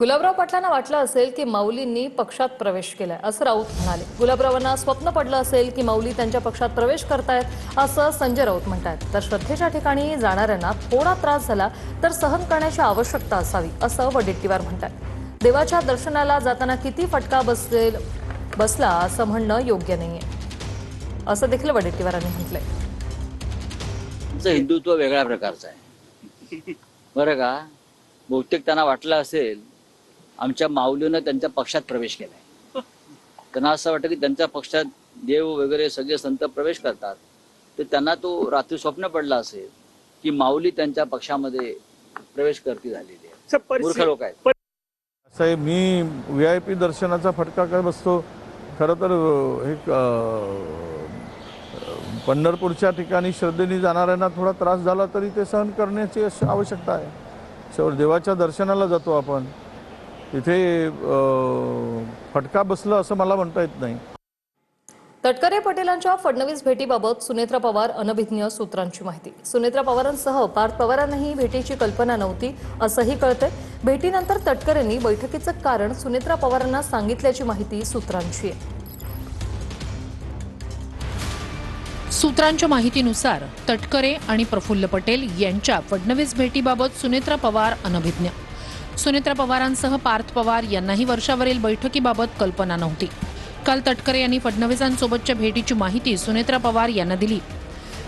गुलाबराव पाटलांना वाटलं असेल की माऊलींनी पक्षात प्रवेश केलाय असं राऊत म्हणाले। गुलाबरावांना स्वप्न पडलं असेल की माऊली त्यांच्या पक्षात प्रवेश करतायत असं संजय राऊत म्हणतात। तर श्रद्धेच्या ठिकाणी जाणाऱ्यांना थोडा त्रास झाला तर सहन करण्याची आवश्यकता असावी असं वडेट्टीवार म्हणतात। देवाच्या दर्शनाला जाताना किती फटका बसला असं म्हणणं योग्य नाहीये असं देखील वडेट्टीवारांनी म्हटलंय। हिंदुत्व वेगळ्या प्रकारचं आहे बरं का। बहुतेक त्यांना वाटलं असेल आमच्या माऊलीनं त्यांच्या पक्षात प्रवेश केलाय। त्यांना असं वाटतं की त्यांच्या पक्षात देव वगैरे सगळे संत प्रवेश करतात, तर त्यांना तो रात्री स्वप्न पडला असेल की माऊली त्यांच्या पक्षामध्ये प्रवेश करती झालेली आहे। मूर्ख लोक आहेत। असं मी VIP दर्शनाचा फटका काय बसतो। खरं तर एक पंढरपूरच्या ठिकाणी श्रद्धेने जाणाऱ्यांना थोडा त्रास झाला तरी ते सहन करण्याची आवश्यकता आहे। शेवट देवाच्या दर्शनाला जातो आपण, तिथे फटका बसला असं मला म्हणता येत नाही। तटकरे पटेलांच्या फडणवीस भेटीबाबत सुनेत्रा पवार अनभिज्ञ सूत्रांची माहिती। सुनेत्रा पवारांसह पार्थ पवारांनाही भेटीची कल्पना नव्हती असंही कळतंय। भेटीनंतर तटकरेंनी बैठकीचं कारण सुनेत्रा पवारांना सांगितल्याची माहिती सूत्रांची आहे। सूत्रांच्या माहितीनुसार तटकरे आणि प्रफुल्ल पटेल यांच्या फडणवीस भेटीबाबत सुनेत्रा पवार अनभिज्ञ। सुनेत्रा पवारांसह पार्थ पवार यांनाही वर्षावरील बैठकीबाबत कल्पना नव्हती। काल तटकरे यांनी फडणवीसांसोबतच्या भेटीची माहिती सुनेत्रा पवार यांना दिली।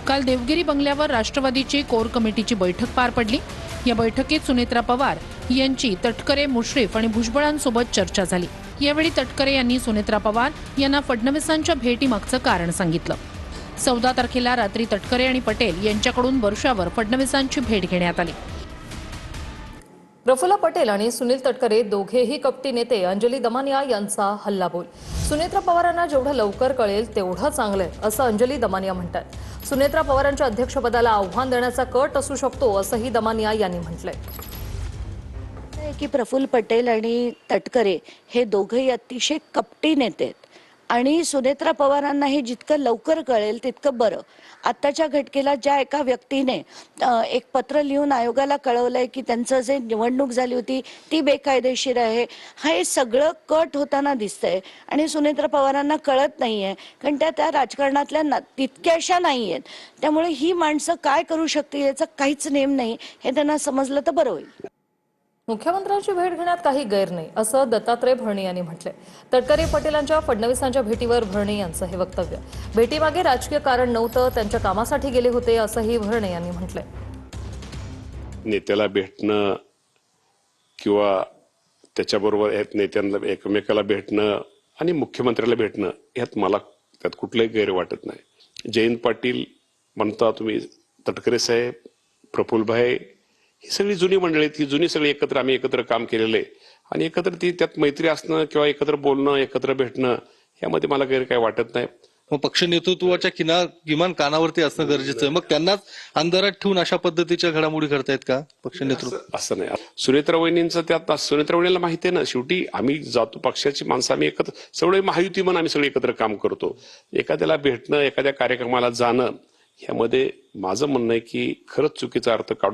काल देवगिरी बंगल्यावर राष्ट्रवादीची कोर कमिटीची बैठक पार पडली। या बैठकीत सुनेत्रा पवार यांची तटकरे, मुश्रीफ आणि भुजबळांसोबत चर्चा झाली। यावेळी तटकरे यांनी सुनेत्रा पवार यांना फडणवीसांच्या भेटीमागचं कारण सांगितलं। 14 तारखेला रात्री तटकरे आणि पटेल यांच्याकडून वर्षावर फडणवीसांची भेट घेण्यात आली। प्रफुल्ल पटेल आणि सुनील तटकरे दोघेही कपटी नेते अंजली दमानिया यांचा हल्लाबोल। सुनेत्रा पवारांना जेवढं लवकर कळेल तेवढं चांगलंय असं अंजली दमानिया म्हणतात। सुनेत्रा पवारांच्या अध्यक्षपदाला आव्हान देण्याचा कट असू शकतो असंही दमानिया यांनी म्हटलंय। की प्रफुल्ल पटेल आणि तटकरे हे दोघेही अतिशय कपटी नेते आहेत आणि सुनेत्रा पवारांनाही जितकं लवकर कळेल तितकं बरं। आत्ताच्या घटकेला ज्या एका व्यक्तीने एक पत्र लिहून आयोगाला कळवलंय की त्यांचं जे निवडणूक झाली होती ती बेकायदेशीर आहे, हे सगळं कट होताना दिसतंय आणि सुनेत्रा पवारांना कळत नाहीये कारण त्या राजकारणातल्या तितक्याशा नाही आहेत। त्यामुळे ही माणसं काय करू शकतील याचा काहीच नेम नाही, हे त्यांना समजलं तर बरं होईल। मुख्यमंत्र्यांची भेट घेण्यात काही गैर नाही असं दत्तात्रय भरणे यांनी म्हटलंय। तटकरे पटेलांच्या फडणवीसांच्या भेटीवर भरणे यांचं हे वक्तव्य। भेटीमागे राजकीय कारण नव्हतं, त्यांच्या कामासाठी गेले होते असंही भरणे यांनी म्हटलंय। नेत्याला भेटणं किंवा त्याच्याबरोबर नेत्यांना एकमेकाला भेटणं आणि मुख्यमंत्र्याला भेटणं यात मला त्यात कुठलंही गैर वाटत नाही। जयंत पाटील म्हणता तुम्ही, तटकरे साहेब, प्रफुल्लभाई, ही सगळी जुनी मंडळी, ती जुनी सगळी एकत्र आम्ही एकत्र काम केलेलं आहे आणि एकत्र ती त्यात मैत्री असणं किंवा एकत्र बोलणं, एकत्र भेटणं यामध्ये मला गैर काय वाटत नाही। मग पक्ष नेतृत्वाच्या किमान कानावरती असणं गरजेचं आहे। मग त्यांनाच अंधारात ठेवून अशा पद्धतीच्या घडामोडी करतायत का पक्ष नेतृत्व? असं नाही। सुनेत्रा वहिनींचं त्यात, सुनेत्रा वहिनीला माहिती आहे ना, शेवटी आम्ही जातो पक्षाची माणसं, आम्ही एकत्र सगळे महायुती म्हणून आम्ही सगळे एकत्र काम करतो। एखाद्याला भेटणं, एखाद्या कार्यक्रमाला जाणं यामध्ये माझं म्हणणं आहे की खरंच चुकीचा अर्थ काढून